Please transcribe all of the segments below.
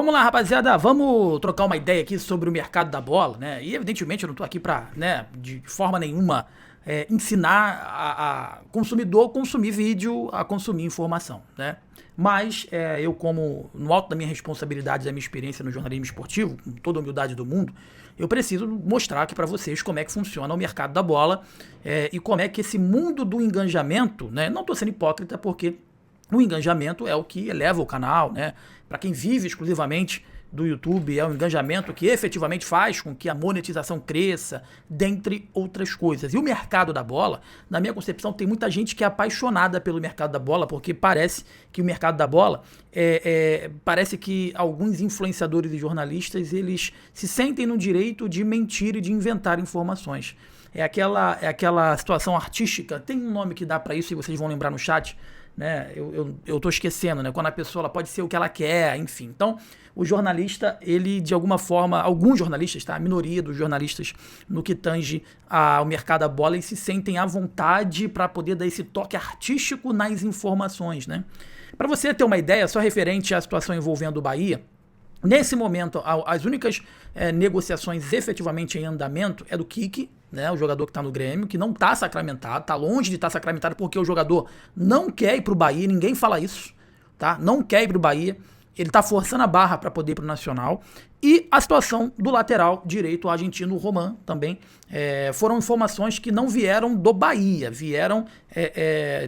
Vamos lá, rapaziada, vamos trocar uma ideia aqui sobre o mercado da bola, né? E evidentemente eu não tô aqui pra, né, de forma nenhuma ensinar a consumidor a consumir vídeo, a consumir informação, né? Mas eu, como no alto da minha responsabilidade, da minha experiência no jornalismo esportivo, com toda a humildade do mundo, eu preciso mostrar aqui pra vocês como é que funciona o mercado da bola e como é que esse mundo do engajamento, né? Não tô sendo hipócrita, porque o engajamento é o que eleva o canal, né? Para quem vive exclusivamente do YouTube, é o engajamento que efetivamente faz com que a monetização cresça, dentre outras coisas. E o mercado da bola, na minha concepção, tem muita gente que é apaixonada pelo mercado da bola, porque parece que o mercado da bola, parece que alguns influenciadores e jornalistas, eles se sentem no direito de mentir e de inventar informações. É aquela situação artística, tem um nome que dá para isso e vocês vão lembrar no chat, né? Eu tô esquecendo, né? Quando a pessoa ela pode ser o que ela quer, enfim. Então, o jornalista, ele de alguma forma, alguns jornalistas, tá? A minoria dos jornalistas, no que tange ao mercado da bola, eles se sentem à vontade para poder dar esse toque artístico nas informações, né? Para você ter uma ideia, só referente à situação envolvendo o Bahia, nesse momento, as únicas negociações efetivamente em andamento é do Kiki, né, o jogador que está no Grêmio, que não está sacramentado, está longe de estar sacramentado porque o jogador não quer ir para o Bahia, ninguém fala isso, tá? Não quer ir para o Bahia, ele está forçando a barra para poder ir para o Nacional. E a situação do lateral direito, o argentino Roman, também, foram informações que não vieram do Bahia, vieram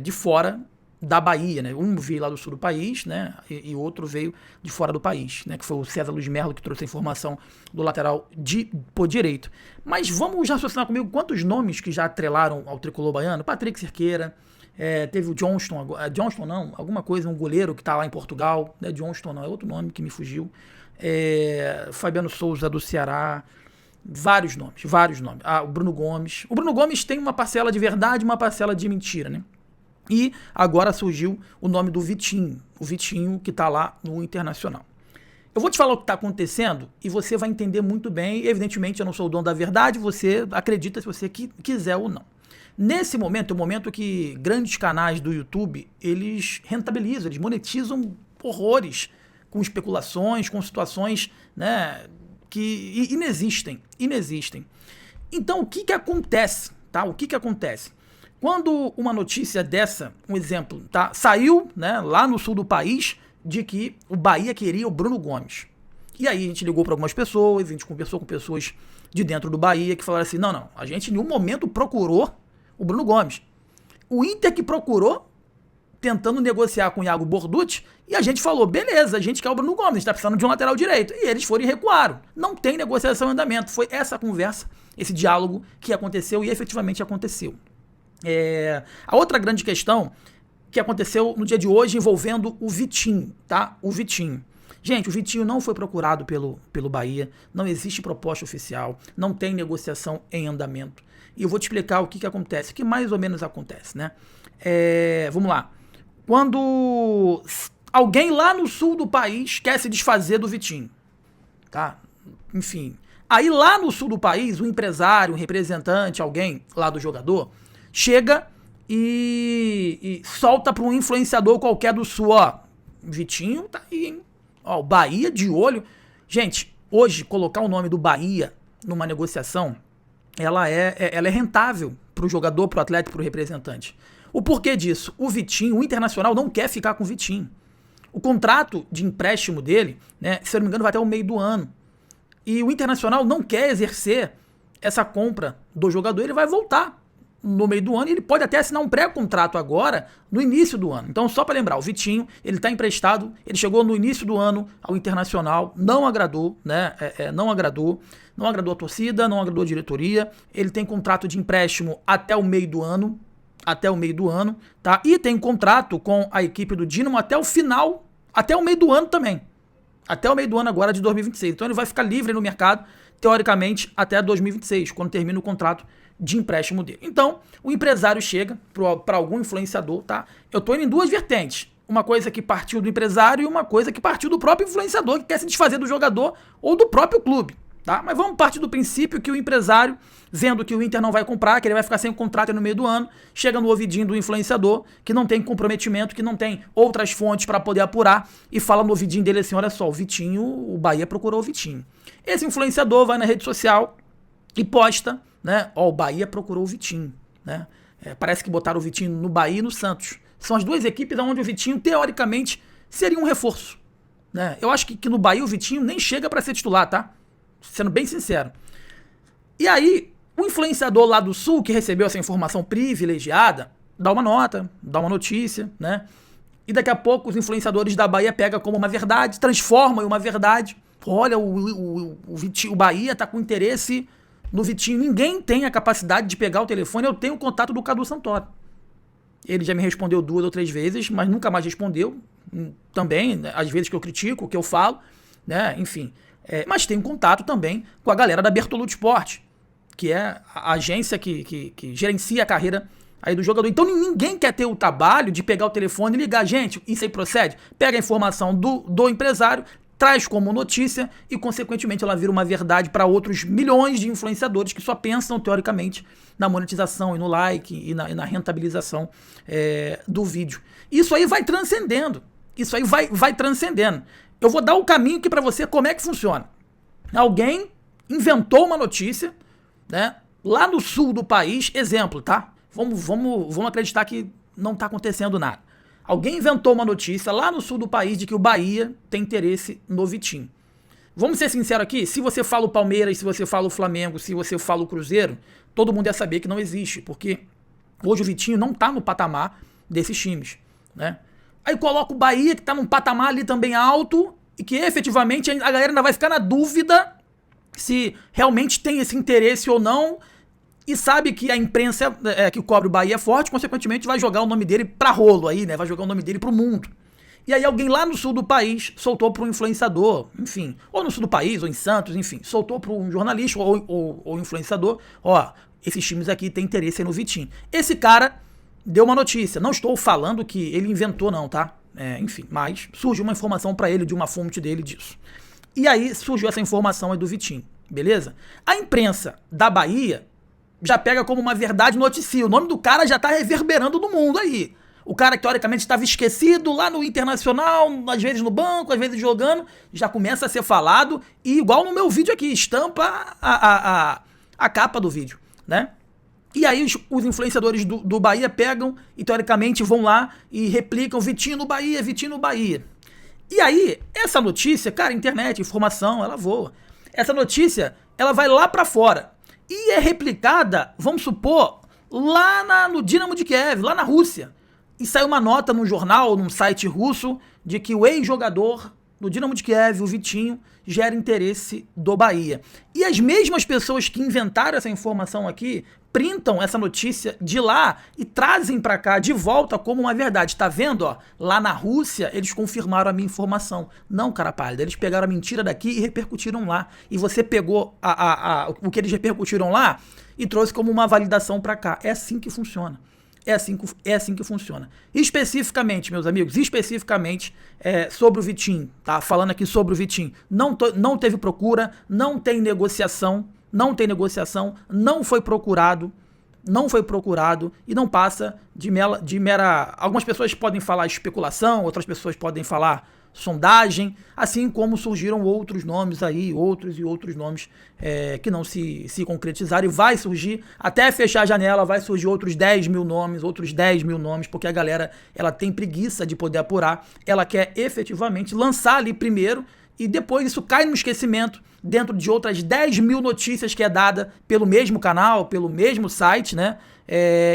de fora da Bahia, né? Um veio lá do sul do país, né? E outro veio de fora do país, né? Que foi o César Luiz Merlo que trouxe a informação do lateral por direito. Mas vamos já raciocinar comigo quantos nomes que já atrelaram ao tricolor baiano? Patrick Cerqueira, teve o Johnston, Johnston não, alguma coisa, um goleiro que tá lá em Portugal, né? Johnston não, é outro nome que me fugiu. Fabiano Souza do Ceará, vários nomes. O Bruno Gomes. O Bruno Gomes tem uma parcela de verdade e uma parcela de mentira, né? E agora surgiu o nome do Vitinho, o Vitinho que está lá no Internacional. Eu vou te falar o que está acontecendo e você vai entender muito bem. Evidentemente eu não sou o dono da verdade, você acredita se você quiser ou não. Nesse momento, é o momento que grandes canais do YouTube, eles rentabilizam, eles monetizam horrores com especulações, com situações, né, que inexistem. Então o que acontece? Tá? O que acontece? Quando uma notícia dessa, um exemplo, tá, saiu, né, lá no sul do país, de que o Bahia queria o Bruno Gomes. E aí a gente ligou para algumas pessoas, a gente conversou com pessoas de dentro do Bahia que falaram assim, não, a gente em nenhum momento procurou o Bruno Gomes. O Inter que procurou, tentando negociar com o Iago Borducci, e a gente falou, beleza, a gente quer o Bruno Gomes, a gente tá precisando de um lateral direito. E eles foram e recuaram. Não tem negociação em andamento. Foi essa conversa, esse diálogo que aconteceu e efetivamente aconteceu. A outra grande questão que aconteceu no dia de hoje envolvendo o Vitinho, tá? O Vitinho. Gente, o Vitinho não foi procurado pelo Bahia, não existe proposta oficial, não tem negociação em andamento. E eu vou te explicar o que acontece, o que mais ou menos acontece, né? Vamos lá. Quando alguém lá no sul do país quer se desfazer do Vitinho, tá? Enfim. Aí lá no sul do país, um empresário, um representante, alguém lá do jogador, chega e solta para um influenciador qualquer do sul, ó, Vitinho tá aí, hein? Ó, o Bahia de olho. Gente, hoje colocar o nome do Bahia numa negociação, ela é rentável pro jogador, pro atleta, pro representante. O porquê disso? O Vitinho, o Internacional não quer ficar com o Vitinho. O contrato de empréstimo dele, né, se eu não me engano, vai até o meio do ano. E o Internacional não quer exercer essa compra do jogador, ele vai voltar no meio do ano, e ele pode até assinar um pré-contrato agora, no início do ano. Então, só para lembrar, o Vitinho, ele está emprestado, ele chegou no início do ano ao Internacional, não agradou, né? Não agradou a torcida, não agradou a diretoria, ele tem contrato de empréstimo até o meio do ano, tá? E tem contrato com a equipe do Dínamo até o final, até o meio do ano também. Até o meio do ano agora de 2026. Então ele vai ficar livre no mercado, teoricamente, até 2026, quando termina o contrato de empréstimo dele. Então, o empresário chega para algum influenciador, tá? Eu tô indo em duas vertentes. Uma coisa que partiu do empresário e uma coisa que partiu do próprio influenciador que quer se desfazer do jogador ou do próprio clube. Tá? Mas vamos partir do princípio que o empresário, vendo que o Inter não vai comprar, que ele vai ficar sem contrato no meio do ano, chega no ouvidinho do influenciador, que não tem comprometimento, que não tem outras fontes para poder apurar, e fala no ouvidinho dele assim, olha só, o Bahia procurou o Vitinho. Esse influenciador vai na rede social e posta, né, ó, o Bahia procurou o Vitinho, né? Parece que botaram o Vitinho no Bahia e no Santos. São as duas equipes onde o Vitinho, teoricamente, seria um reforço, né? Eu acho que no Bahia o Vitinho nem chega para ser titular, tá? Sendo bem sincero. E aí, o influenciador lá do Sul, que recebeu essa informação privilegiada, dá uma nota, dá uma notícia, né? E daqui a pouco os influenciadores da Bahia pegam como uma verdade, transformam em uma verdade. Olha, o Bahia tá com interesse no Vitinho. Ninguém tem a capacidade de pegar o telefone. Eu tenho o contato do Cadu Santoro. Ele já me respondeu 2 ou 3 vezes, mas nunca mais respondeu. Também, né, às vezes que eu critico, que eu falo, né? Enfim. Mas tem um contato também com a galera da Bertolucci Sport, que é a agência que gerencia a carreira aí do jogador. Então ninguém quer ter o trabalho de pegar o telefone e ligar. Gente, isso aí procede? Pega a informação do empresário, traz como notícia e, consequentemente, ela vira uma verdade para outros milhões de influenciadores que só pensam, teoricamente, na monetização e no like e na rentabilização do vídeo. Isso aí vai transcendendo. Isso aí vai transcendendo. Eu vou dar o caminho aqui para você como é que funciona. Alguém inventou uma notícia, né, lá no sul do país, exemplo, tá? Vamos acreditar que não está acontecendo nada. Alguém inventou uma notícia lá no sul do país de que o Bahia tem interesse no Vitinho. Vamos ser sinceros aqui, se você fala o Palmeiras, se você fala o Flamengo, se você fala o Cruzeiro, todo mundo ia saber que não existe, porque hoje o Vitinho não está no patamar desses times, né? Aí coloca o Bahia, que tá num patamar ali também alto, e que efetivamente a galera ainda vai ficar na dúvida se realmente tem esse interesse ou não, e sabe que a imprensa que cobre o Bahia é forte, consequentemente vai jogar o nome dele pra rolo aí, né? Vai jogar o nome dele pro mundo. E aí alguém lá no sul do país soltou para um influenciador, enfim, ou no sul do país, ou em Santos, enfim, soltou para um jornalista ou influenciador, ó, esses times aqui têm interesse no Vitinho. Esse cara deu uma notícia, não estou falando que ele inventou não, tá? Enfim, mas surgiu uma informação para ele, de uma fonte dele disso. E aí surgiu essa informação aí do Vitinho, beleza? A imprensa da Bahia já pega como uma verdade notícia, o nome do cara já tá reverberando no mundo aí. O cara que teoricamente estava esquecido lá no Internacional, às vezes no banco, às vezes jogando, já começa a ser falado, e igual no meu vídeo aqui, estampa a capa do vídeo, né? E aí os influenciadores do Bahia pegam e teoricamente vão lá e replicam Vitinho no Bahia, Vitinho no Bahia. E aí, essa notícia, cara, internet, informação, ela voa. Essa notícia, ela vai lá pra fora e é replicada, vamos supor, lá no Dinamo de Kiev, lá na Rússia. E saiu uma nota num jornal, num site russo, de que o ex-jogador do Dinamo de Kiev, o Vitinho, gera interesse do Bahia. E as mesmas pessoas que inventaram essa informação aqui, printam essa notícia de lá e trazem pra cá de volta como uma verdade. Tá vendo, ó? Lá na Rússia, eles confirmaram a minha informação. Não, cara pálida, eles pegaram a mentira daqui e repercutiram lá. E você pegou o que eles repercutiram lá e trouxe como uma validação pra cá. É assim que funciona. É assim que funciona. Especificamente, meus amigos, sobre o Vitinho, tá? Falando aqui sobre o Vitinho. Não teve procura, não tem negociação, não foi procurado e não passa de mera... Algumas pessoas podem falar especulação, outras pessoas podem falar sondagem, assim como surgiram outros nomes aí, outros nomes que não se concretizaram, e vai surgir, até fechar a janela, vai surgir outros 10 mil nomes, porque a galera, ela tem preguiça de poder apurar, ela quer efetivamente lançar ali primeiro, e depois isso cai no esquecimento, dentro de outras 10 mil notícias que é dada pelo mesmo canal, pelo mesmo site, né?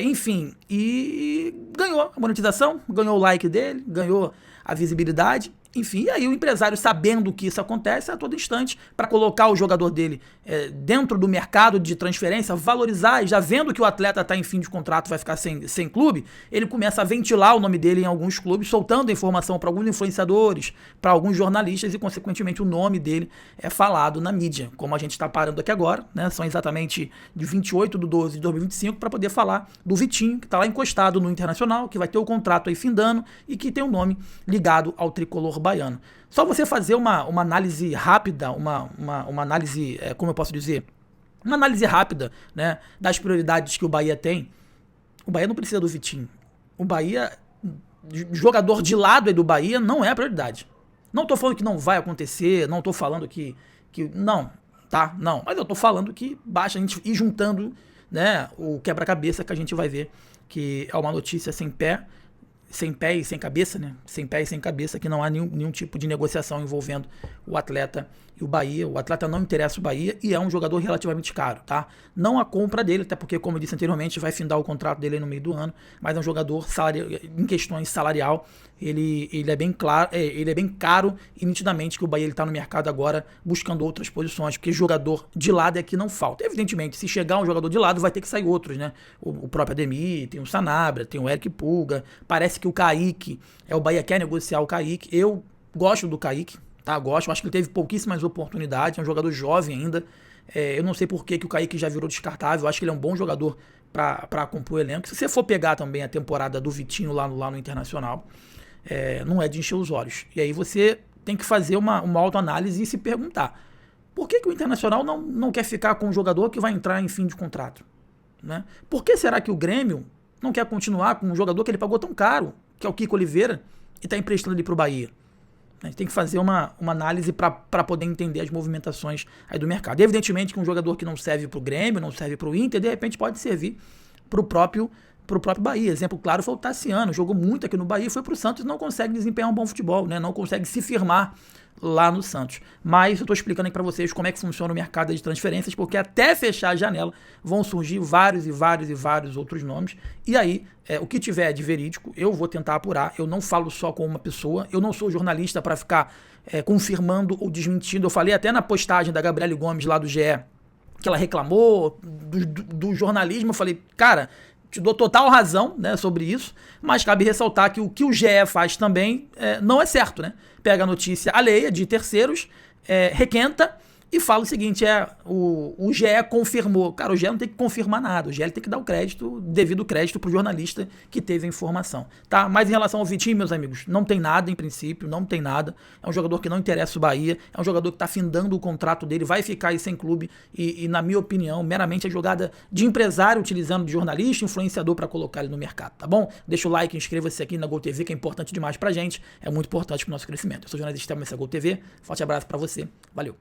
Enfim, e ganhou a monetização, ganhou o like dele, ganhou a visibilidade, enfim, e aí o empresário, sabendo que isso acontece a todo instante, para colocar o jogador dele dentro do mercado de transferência, valorizar, e já vendo que o atleta está em fim de contrato, vai ficar sem clube, ele começa a ventilar o nome dele em alguns clubes, soltando a informação para alguns influenciadores, para alguns jornalistas, e consequentemente o nome dele é falado na mídia, como a gente está parando aqui agora, né? São exatamente de 28/12 de 2025, para poder falar do Vitinho, que está lá encostado no Internacional, que vai ter o contrato aí findando, e que tem o nome ligado ao tricolor jogador baiano. Só você fazer uma análise rápida, uma análise, como eu posso dizer, uma análise rápida, né, das prioridades que o Bahia tem. O Bahia não precisa do Vitinho. O Bahia, jogador de lado aí do Bahia, não é a prioridade. Não tô falando que não vai acontecer, não tô falando que não, tá? Não, mas eu tô falando que basta a gente ir juntando, né, o quebra-cabeça que a gente vai ver, que é uma notícia sem pé e sem cabeça, né? Sem pé e sem cabeça, que não há nenhum tipo de negociação envolvendo o atleta e o Bahia. O atleta não interessa o Bahia e é um jogador relativamente caro, tá? Não a compra dele, até porque, como eu disse anteriormente, vai findar o contrato dele no meio do ano, mas é um jogador em questões salarial, ele é bem claro, ele é bem caro e nitidamente que o Bahia está no mercado agora buscando outras posições, porque jogador de lado é que não falta. Evidentemente, se chegar um jogador de lado, vai ter que sair outros, né? O próprio Ademir, tem o Sanabria, tem o Eric Pulga, parece que o Kaique, o Bahia quer negociar o Kaique. Eu gosto do Kaique, tá? Gosto, acho que ele teve pouquíssimas oportunidades, é um jogador jovem ainda. Eu não sei por que o Kaique já virou descartável, acho que ele é um bom jogador para compor o elenco. Se você for pegar também a temporada do Vitinho lá no Internacional, não é de encher os olhos. E aí você tem que fazer uma autoanálise e se perguntar, por que o Internacional não quer ficar com um jogador que vai entrar em fim de contrato? Né? Por que será que o Grêmio não quer continuar com um jogador que ele pagou tão caro, que é o Kiko Oliveira, e está emprestando ele para o Bahia? A gente tem que fazer uma análise para poder entender as movimentações aí do mercado. Evidentemente que um jogador que não serve para o Grêmio, não serve para o Inter, de repente pode servir para o próprio Bahia. Exemplo claro foi o Tassiano, jogou muito aqui no Bahia e foi para o Santos e não consegue desempenhar um bom futebol, né? Não consegue se firmar lá no Santos. Mas eu estou explicando aqui para vocês como é que funciona o mercado de transferências, porque até fechar a janela vão surgir vários outros nomes. E aí, o que tiver de verídico, eu vou tentar apurar. Eu não falo só com uma pessoa, eu não sou jornalista para ficar confirmando ou desmentindo. Eu falei até na postagem da Gabriele Gomes lá do GE, que ela reclamou do jornalismo. Eu falei, cara, te dou total razão, né, sobre isso, mas cabe ressaltar que o GE faz também não é certo, né? Pega a notícia alheia de terceiros, requenta e fala o seguinte, o GE confirmou. Cara, o GE não tem que confirmar nada, o GE tem que dar o devido crédito pro jornalista que teve a informação, tá? Mas em relação ao Vitinho, meus amigos, não tem nada em princípio, não tem nada. É um jogador que não interessa o Bahia, é um jogador que tá findando o contrato dele, vai ficar aí sem clube e na minha opinião, meramente é jogada de empresário utilizando de jornalista, influenciador para colocar ele no mercado, tá bom? Deixa o like, inscreva-se aqui na Gol TV, que é importante demais pra gente, é muito importante pro nosso crescimento. Eu sou o jornalista Estelma, essa é a Gol TV, forte abraço pra você, valeu!